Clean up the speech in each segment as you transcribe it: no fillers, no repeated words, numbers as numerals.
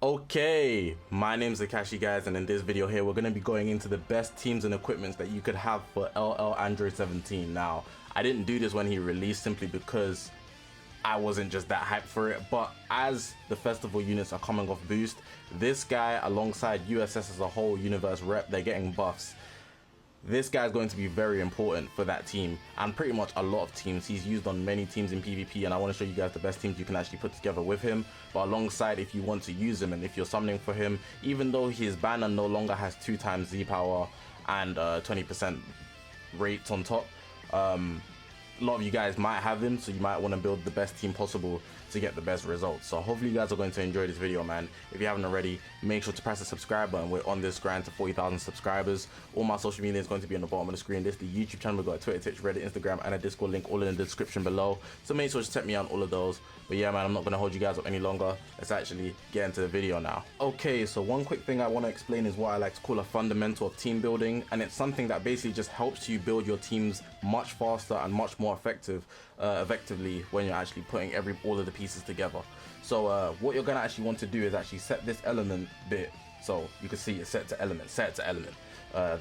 Okay, my name's Zakashi, guys, and in this video here we're going to be going into the best teams and equipments that you could have for LL Android 17. Now, I didn't do this when he released simply because I wasn't just that hyped for it, but as the festival units are coming off boost, this guy alongside USS as a whole universe rep, they're getting buffs. This guy is going to be very important for that team and pretty much a lot of teams. He's used on many teams in PvP, and I want to show you guys the best teams you can actually put together with him. But alongside, if you want to use him and if you're summoning for him, even though his banner no longer has 2 times Z power and 20% rates on top, a lot of you guys might have him, so you might want to build the best team possible to get the best results. So hopefully you guys are going to enjoy this video, man. If you haven't already, make sure to press the subscribe button. We're on this grind to 40,000 subscribers. All my social media is going to be on the bottom of the screen. This is the YouTube channel. We've got a Twitter, Twitch, Reddit, Instagram, and a Discord link all in the description below. So make sure to check me on all of those. But yeah, man, I'm not going to hold you guys up any longer. Let's actually get into the video now. Okay, so one quick thing I want to explain is what I like to call a fundamental of team building, and it's something that basically just helps you build your teams much faster and much more effectively when you're actually putting all of the pieces together. So what you're gonna actually want to do is actually set this element bit, so you can see it's set to element,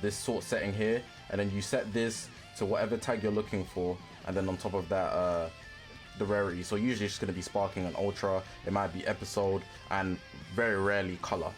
this sort setting here, and then you set this to whatever tag you're looking for, and then on top of that the rarity. So usually it's going to be sparking and ultra, it might be episode, and very rarely color,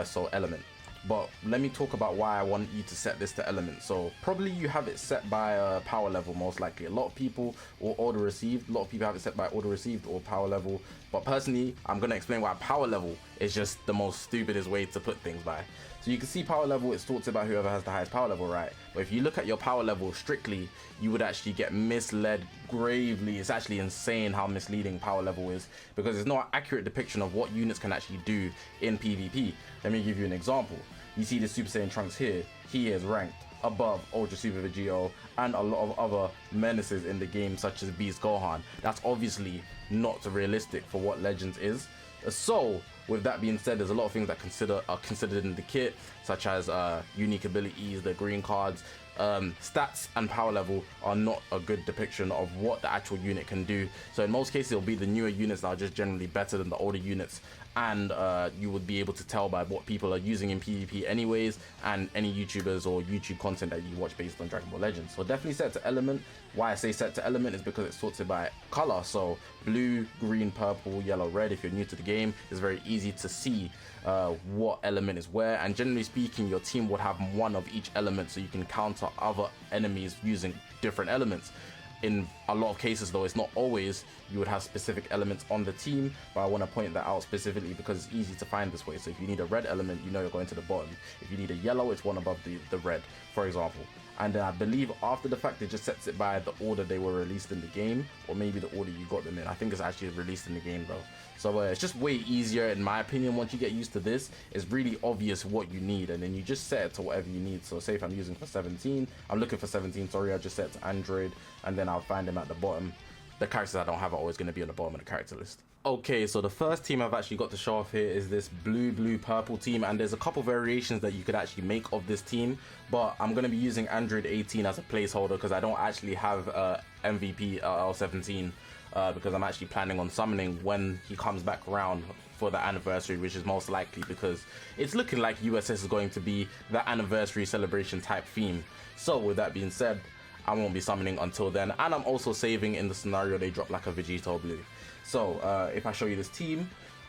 so element. But let me talk about why I want you to set this to element. So probably you have it set by power level, most likely. A lot of people, or order received. A lot of people have it set by order received or power level. But personally, I'm going to explain why power level is just the most stupidest way to put things by. So you can see power level, it's talks about whoever has the highest power level, right? But if you look at your power level strictly, you would actually get misled gravely. It's actually insane how misleading power level is, because it's not an accurate depiction of what units can actually do in PvP. Let me give you an example. You see the Super Saiyan Trunks here. He is ranked above Ultra Super Vegito and a lot of other menaces in the game, such as Beast Gohan. That's obviously not realistic for what Legends is. So with that being said, there's a lot of things that are considered in the kit, such as unique abilities, the green cards. Stats and power level are not a good depiction of what the actual unit can do. So in most cases, it'll be the newer units that are just generally better than the older units, and you would be able to tell by what people are using in PvP anyways, and any YouTubers or YouTube content that you watch based on Dragon Ball Legends. So definitely set to element. Why I say set to element is because it's sorted by color. So blue, green, purple, yellow, red. If you're new to the game, it's very easy to see what element is where, and generally speaking, your team would have one of each element, so you can counter other enemies using different elements. In a lot of cases though, it's not always you would have specific elements on the team, but I want to point that out specifically because it's easy to find this way. So if you need a red element, you know you're going to the bottom. If you need a yellow, it's one above the red, for example. And then I believe after the fact, it just sets it by the order they were released in the game, or maybe the order you got them in. I think it's actually released in the game though. So it's just way easier in my opinion. Once you get used to this, it's really obvious what you need, and then you just set it to whatever you need. So say if I'm using for 17, I'm looking for 17, sorry, I just set it to Android, and then I'll find them at the bottom. The characters I don't have are always going to be on the bottom of the character list. Okay, so the first team I've actually got to show off here is this blue purple team, and there's a couple variations that you could actually make of this team, but I'm going to be using Android 18 as a placeholder because I don't actually have MVP LL17, because I'm actually planning on summoning when he comes back around for the anniversary, which is most likely, because it's looking like USS is going to be the anniversary celebration type theme. So with that being said, I won't be summoning until then, and I'm also saving in the scenario they drop like a Vegito blue. So if I show you this team,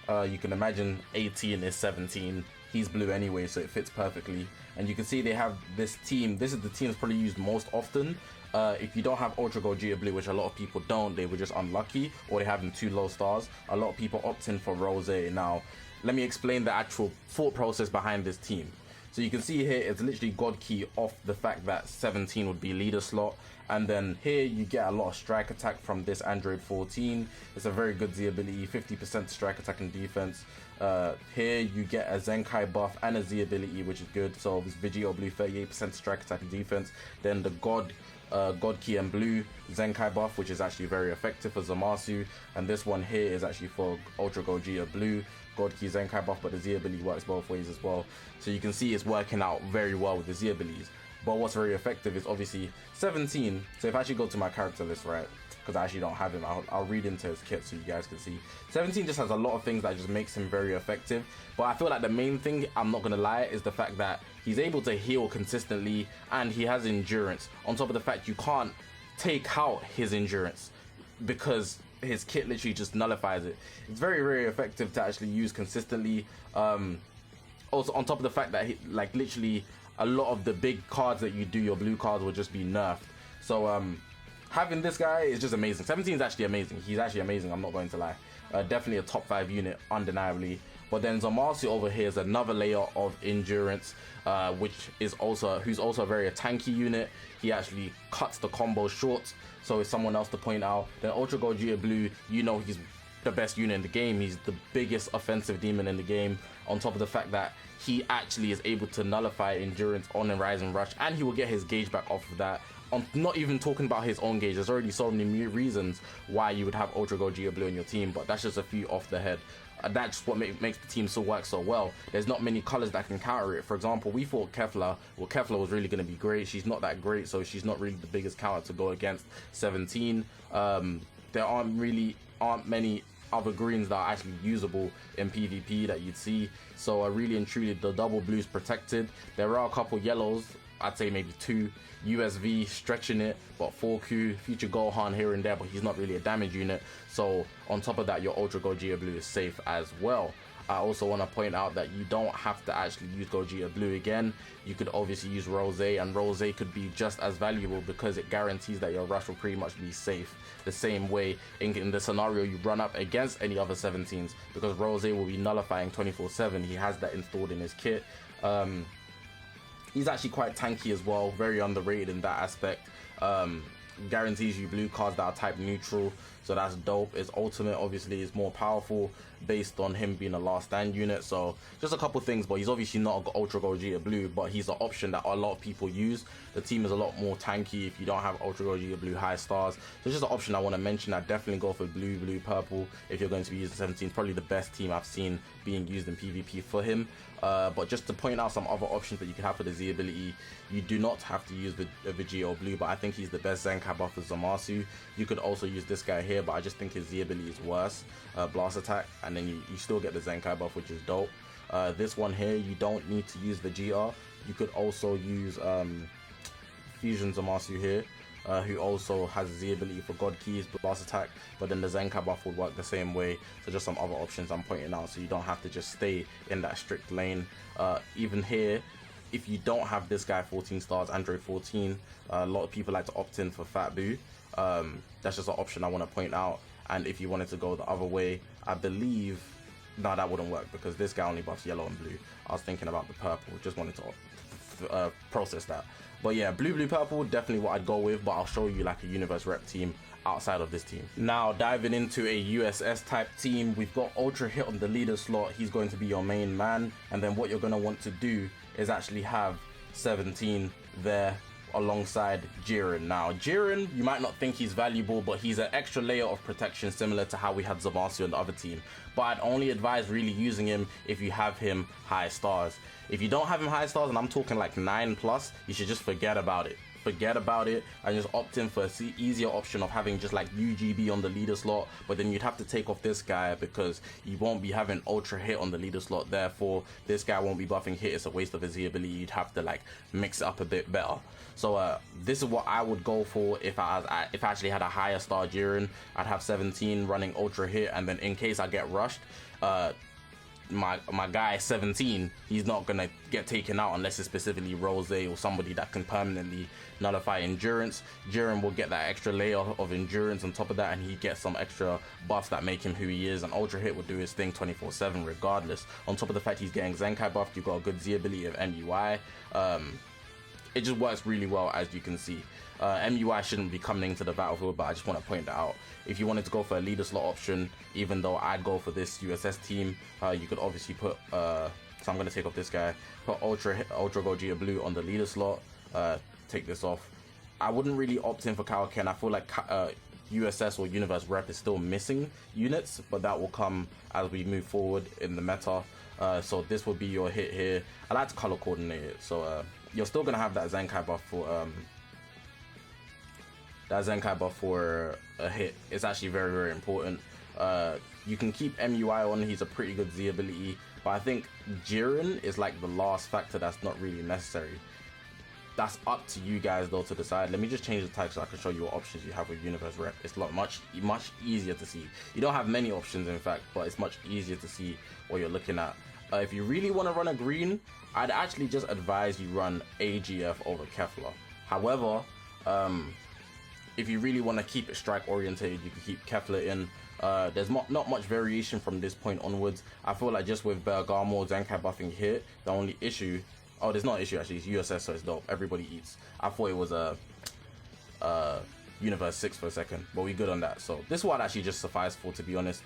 you can imagine 18 is 17. He's blue anyway, so it fits perfectly. And you can see they have this team. This is the team that's probably used most often. If you don't have Ultra Gogeta Blue, which a lot of people don't, they were just unlucky, or they have him 2 low stars. A lot of people opt in for Rose. Now, let me explain the actual thought process behind this team. So you can see here, it's literally God Key off the fact that 17 would be leader slot. And then here you get a lot of strike attack from this Android 14. It's a very good Z ability, 50% strike attack and defense. Here you get a Zenkai buff and a Z ability, which is good. So this Vegito Blue, 38% strike attack and defense. Then the God Key and Blue Zenkai buff, which is actually very effective for Zamasu. And this one here is actually for Ultra Gogeta Blue, God Key Zenkai buff, but the Z ability works both ways as well. So you can see it's working out very well with the Z abilities. But what's very effective is obviously 17. So if I actually go to my character list, right, because I actually don't have him. I'll read into his kit so you guys can see. 17 just has a lot of things that just makes him very effective, but I feel like the main thing, I'm not gonna lie, is the fact that he's able to heal consistently and he has endurance. On top of the fact you can't take out his endurance because his kit literally just nullifies it. It's very, very effective to actually use consistently. Also on top of the fact that like literally a lot of the big cards that you do, your blue cards, will just be nerfed. So having this guy is just amazing. 17 is actually amazing. He's actually amazing, I'm not going to lie. Definitely a top 5 unit, undeniably. But then Zamasu over here is another layer of endurance, who's also a very tanky unit. He actually cuts the combo short, so it's someone else to point out. Then Ultra Gogeta Blue, you know he's the best unit in the game. He's the biggest offensive demon in the game, on top of the fact that he actually is able to nullify endurance on a Rise and Rush, and he will get his gauge back off of that. I'm not even talking about his own gauge. There's already so many reasons why you would have Ultra Gogeta Blue in your team, but that's just a few off the head. That's what makes the team still work so well. There's not many colors that can counter it. For example, we thought Kefla was really going to be great. She's not that great, so she's not really the biggest counter to go against 17. There aren't many other greens that are actually usable in PvP that you'd see. So really and truly, the double blue's protected. There are a couple yellows, I'd say maybe 2. USV stretching it, but 4Q, Future Gohan here and there, but he's not really a damage unit. So on top of that, your Ultra Gogeta Blue is safe as well. I also want to point out that you don't have to actually use Gogeta Blue again. You could obviously use Rose, and Rose could be just as valuable because it guarantees that your rush will pretty much be safe the same way in the scenario you run up against any other 17s, because Rose will be nullifying 24/7. He has that installed in his kit. He's actually quite tanky as well, very underrated in that aspect. Guarantees you blue cards that are type neutral, so that's dope. His ultimate obviously is more powerful based on him being a last stand unit, so just a couple things. But he's obviously not an Ultra Gogeta Blue, but he's an option that a lot of people use. The team is a lot more tanky if you don't have Ultra Gogeta Blue high stars, so it's just an option I want to mention. I definitely go for blue, purple if you're going to be using 17. Probably the best team I've seen being used in PvP for him. But just to point out some other options that you can have for the Z ability, you do not have to use Vegeta Blue, but I think he's the best Zenkai buff with Zamasu. You could also use this guy here, but I just think his Z ability is worse. Blast attack, and then you still get the Zenkai buff, which is dope. This one here, you don't need to use Vegeta. You could also use Fusion Zamasu here, who also has the ability for God Keys, Blast attack, but then the Zenkai buff would work the same way. So just some other options I'm pointing out, so you don't have to just stay in that strict lane. Even here, if you don't have this guy 14 stars, Android 14, a lot of people like to opt in for Fat Boo. That's just an option I want to point out. And if you wanted to go the other way, I believe, no, that wouldn't work because this guy only buffs yellow and blue. I was thinking about the purple, just wanted to process that. But yeah, blue, purple, definitely what I'd go with, but I'll show you like a universe rep team outside of this team. Now diving into a USS type team, we've got Ultra Hit on the leader slot. He's going to be your main man, and then what you're going to want to do is actually have 17 there alongside Jiren. Now Jiren, you might not think he's valuable, but he's an extra layer of protection similar to how we had Zamasu on the other team, but I'd only advise really using him if you have him high stars. If you don't have him high stars, and I'm talking like 9+, you should just forget about it and just opt in for an easier option of having just like UGB on the leader slot. But then you'd have to take off this guy because you won't be having Ultra Hit on the leader slot, therefore this guy won't be buffing hit. It's a waste of his ability. You'd have to like mix it up a bit better. So this is what I would go for if I actually had a higher star Jiren. I'd have 17 running Ultra Hit, and then in case I get rushed, my guy 17, he's not gonna get taken out unless it's specifically Rose or somebody that can permanently nullify endurance. Jiren will get that extra layer of endurance on top of that, and he gets some extra buffs that make him who he is, and Ultra Hit will do his thing 24/7 regardless. On top of the fact he's getting Zenkai buffed, you've got a good Z ability of MUI. It just works really well, as you can see. MUI shouldn't be coming into the battlefield, but I just want to point that out. If you wanted to go for a leader slot option, even though I'd go for this USS team, you could obviously put, so I'm going to take off this guy, put Ultra Gogeta Blue on the leader slot, take this off. I wouldn't really opt in for Kaioken. I feel like USS or Universe Rep is still missing units, but that will come as we move forward in the meta. So this will be your hit here. I like to color coordinate it, so you're still going to have that Zenkai buff for that Zenkai buff for a hit. It's actually very, very important. You can keep MUI on, he's a pretty good Z ability, but I think Jiren is like the last factor that's not really necessary. That's up to you guys though to decide. Let me just change the tag so I can show you what options you have with Universe Rep. It's much easier to see. You don't have many options in fact, but it's much easier to see what you're looking at. If you really want to run a green, I'd actually just advise you run AGF over Kefla. However, if you really want to keep it strike orientated, you can keep Kefla in. There's not much variation from this point onwards. I feel like just with Bergamo, Zenkai buffing here, the only issue, oh, there's not an issue actually, it's USS, so it's dope. Everybody eats. I thought it was a Universe 6 for a second, but we good on that. So this one actually just suffice for, to be honest.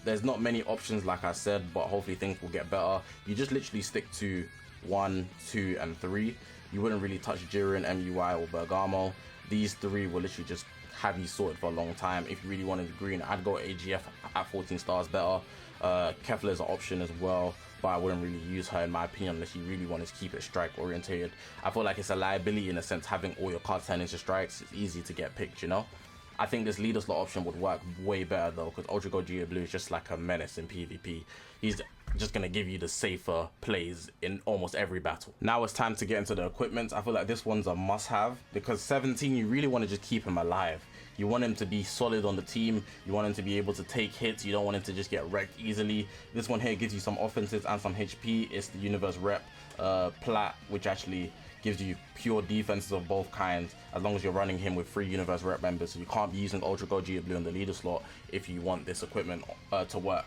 There's not many options like I said, but hopefully things will get better. You just literally stick to 1, 2, and 3. You wouldn't really touch Jiren, MUI, or Bergamo. These 3 will literally just have you sorted for a long time. If you really wanted green, I'd go AGF at 14 stars better. Kefla is an option as well, but I wouldn't really use her in my opinion unless you really want to keep it strike orientated. I feel like it's a liability in a sense, having all your cards turn into strikes. It's easy to get picked, you know. I think this leader slot option would work way better though, because Ultra Gold Geo Blue is just like a menace in PvP. He's just gonna give you the safer plays in almost every battle. Now it's time to get into the equipment. I feel like this one's a must-have because 17, you really want to just keep him alive. You want him to be solid on the team. You want him to be able to take hits. You don't want him to just get wrecked easily. This one here gives you some offenses and some HP. It's the Universe Rep Plat, which actually gives you pure defenses of both kinds as long as you're running him with 3 Universe Rep members. So you can't be using Ultra Gold Geo Blue in the leader slot if you want this equipment to work.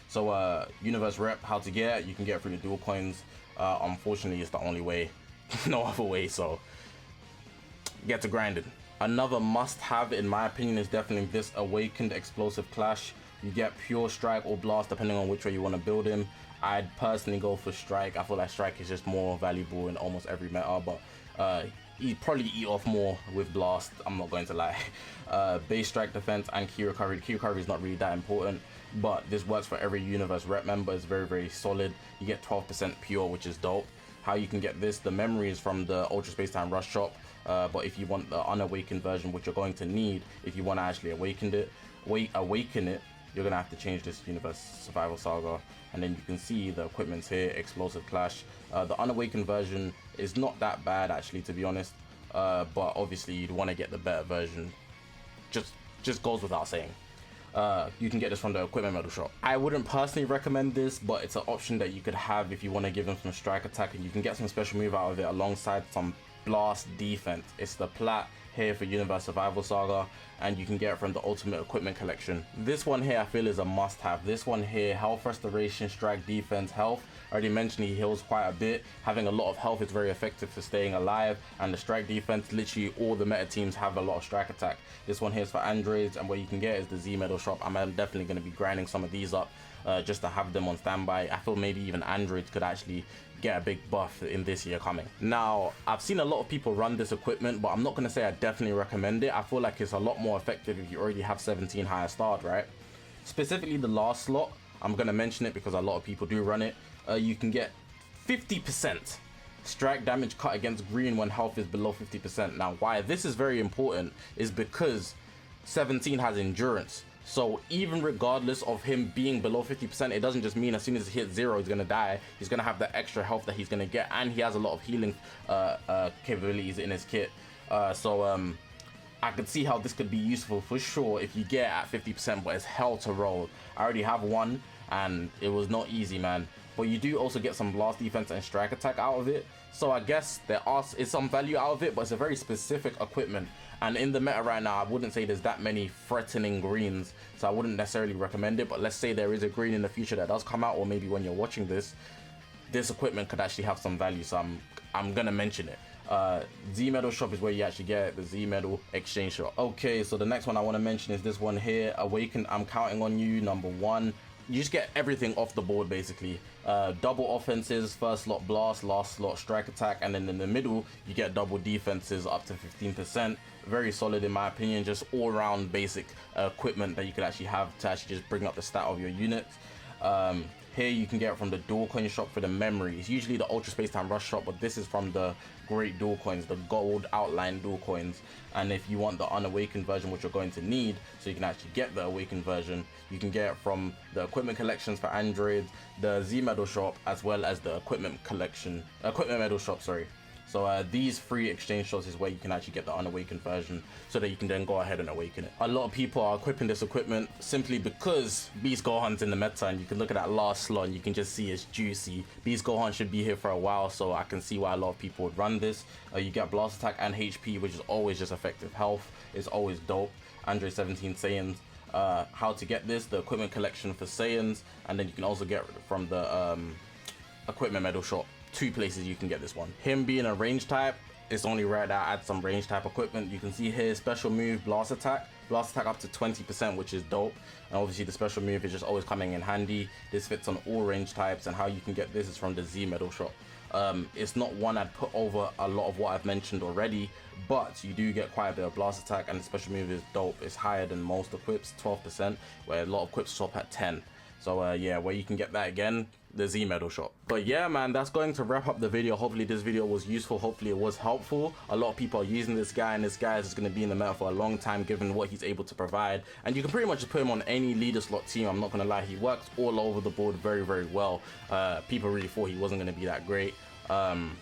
So Universe Rep, how to get it? You can get it through the dual coins. Unfortunately, it's the only way. No other way, so get to grinding. Another must-have, in my opinion, is definitely this Awakened Explosive Clash. You get pure strike or blast depending on which way you want to build him. I'd personally go for strike. I feel like strike is just more valuable in almost every meta, but he'd probably eat off more with blast, I'm not going to lie. Base strike defense and key recovery. Key recovery is not really that important, but this works for every Universe Rep member. It's very, very solid. You get 12% pure, which is dope. How you can get this, the memory is from the Ultra Space Time Rush shop, but if you want the unawakened version, which you're going to need if you want to actually awaken it, you're gonna have to change this Universe Survival Saga, and then you can see the equipment's here, Explosive Clash. The unawakened version is not that bad actually, to be honest, but obviously you'd want to get the better version. Just goes without saying. You can get this from the equipment medal shop. I wouldn't personally recommend this, but it's an option that you could have if you want to give them some strike attack, and you can get some special move out of it alongside some blast defense. It's the Plat here for Universe Survival Saga, and you can get it from the Ultimate Equipment Collection. This one here I feel is a must-have. This one here, health restoration, strike defense, health. I already mentioned he heals quite a bit. Having a lot of health is very effective for staying alive, and the strike defense, literally all the meta teams have a lot of strike attack. This one here is for androids, and what you can get is the Z medal shop. I'm definitely going to be grinding some of these up just to have them on standby. I feel maybe even androids could actually get a big buff in this year coming. Now, I've seen a lot of people run this equipment, but I'm not going to say I definitely recommend it. I feel like it's a lot more effective if you already have 17 higher starred, right? Specifically the last slot, I'm going to mention it because a lot of people do run it. You can get 50% strike damage cut against green when health is below 50%. Now, why this is very important is because 17 has endurance. So even regardless of him being below 50%, it doesn't just mean as soon as he hits 0 he's gonna die. He's gonna have the extra health that he's gonna get, and he has a lot of healing capabilities in his kit. I could see how this could be useful for sure if you get at 50%, but it's hell to roll. I already have one and it was not easy, man. But you do also get some blast defense and strike attack out of it. So I guess there is some value out of it, but it's a very specific equipment. And in the meta right now, I wouldn't say there's that many threatening greens, so I wouldn't necessarily recommend it. But let's say there is a green in the future that does come out, or maybe when you're watching this equipment could actually have some value, so I'm gonna mention it. Z medal shop is where you actually get the Z medal exchange shop. Okay, so the next one I want to mention is this one here, Awaken. I'm counting on you, number 1. You just get everything off the board basically. Double offenses, first slot blast, last slot strike attack, and then in the middle you get double defenses up to 15%. Very solid in my opinion, just all around basic equipment that you could actually have to actually just bring up the stat of your units. Here you can get it from the dual coin shop for the memory. It's usually the Ultra Space Time Rush shop, but this is from the great dual coins, the gold outline dual coins. And if you want the unawakened version, which you're going to need, so you can actually get the awakened version, you can get it from the equipment collections for Android, the Z Medal shop, as well as the equipment medal shop, sorry. So these free exchange shots is where you can actually get the unawakened version so that you can then go ahead and awaken it. A lot of people are equipping this equipment simply because Beast Gohan's in the meta, and you can look at that last slot and you can just see it's juicy. Beast Gohan should be here for a while, so I can see why a lot of people would run this. You get blast attack and HP, which is always just effective health. It's always dope. Android 17 Saiyans. How to get this, the equipment collection for Saiyans, and then you can also get it from the equipment medal shop. 2 places you can get this one. Him being a range type, it's only right that I add some range type equipment. You can see here special move blast attack up to 20%, which is dope. And obviously the special move is just always coming in handy. This fits on all range types, and how you can get this is from the Z Medal shop. It's not one I'd put over a lot of what I've mentioned already, but you do get quite a bit of blast attack, and the special move is dope. It's higher than most equips, 12%, where a lot of equips stop at 10. So yeah, where you can get that again, the Z Medal shop. But yeah, man, that's going to wrap up the video. Hopefully this video was useful. Hopefully it was helpful. A lot of people are using this guy, and this guy is going to be in the meta for a long time given what he's able to provide. And you can pretty much just put him on any leader slot team. I'm not going to lie, he works all over the board very, very well. People really thought he wasn't going to be that great. I'm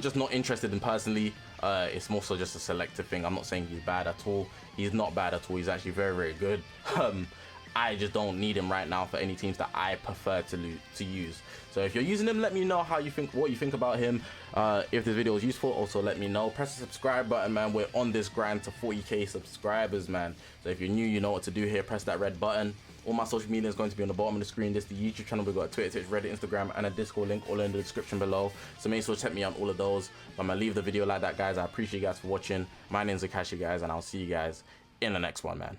just not interested in personally. It's more so just a selective thing. I'm not saying he's bad at all. He's not bad at all. He's actually very, very good. I just don't need him right now for any teams that I prefer to use. So if you're using him, let me know what you think about him. If this video was useful, also let me know. Press the subscribe button, man. We're on this grind to 40k subscribers, man. So if you're new, you know what to do here. Press that red button. All my social media is going to be on the bottom of the screen. This is the YouTube channel. We've got a Twitter, Twitch, Reddit, Instagram, and a Discord link all in the description below. So make sure to check me on all of those. I'm going to leave the video like that, guys. I appreciate you guys for watching. My name's Zakashi, guys, and I'll see you guys in the next one, man.